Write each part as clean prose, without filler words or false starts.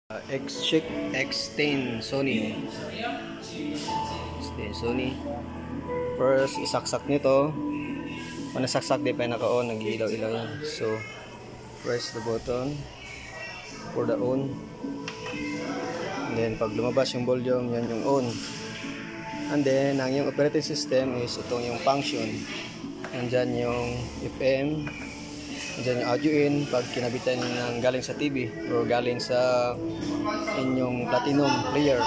X-Chic X10 Sony. X10 Sony. First, isaksak nito. Kung nasaksak, di pa naka-on, nag-ilaw-ilaw yan. So, press the button for the on. And then, pag lumabas yung volume, yan yung on. And then, ang yung operating system is itong yung function. Nandyan yung FM. Nandyan yung audio in pag kinabitan ng galing sa TV or galing sa inyong platinum player.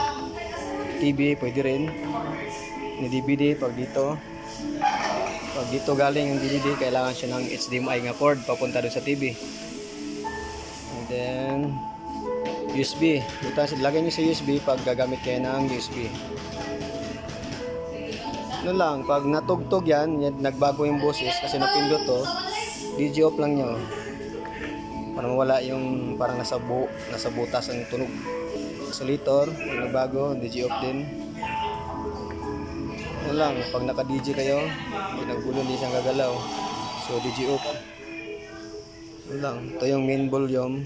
TV pwede rin. Ni DVD pag dito. Pag dito galing yung DVD, kailangan siya ng HDMI nga cord papunta doon sa TV. And then USB. Lagay nyo sa USB pag gagamit kayo ng USB. Ano lang, pag natugtog yan, nagbago yung boses kasi napindot to, DJ off lang nyo para mawala yung parang nasa butas ang tunog. Oscillator, pag nagbago, DJ off din. Ano lang, pag naka DJ kayo, pag nagbulo hindi siyang gagalaw, so DJ off. Ano lang, ito yung main volume.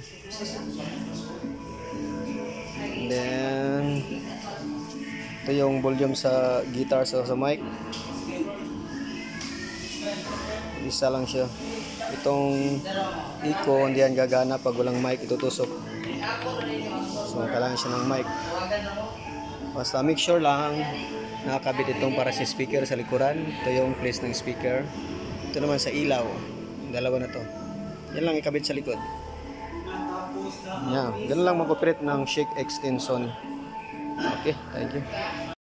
And then ito yung volume sa guitar, sa mic. Isa lang siya. Itong echo hindi yan gagana pag walang mic, itutusok. So kailangan siya ng mic. Basta make sure lang nakakabit itong para sa speaker sa likuran. Ito yung place ng speaker. Ito naman sa ilaw. Dalawa na to. Yan lang ikabit sa likod. Yan. Ganun lang mag-operate ng Chic X10 Sony. Okay, thank you.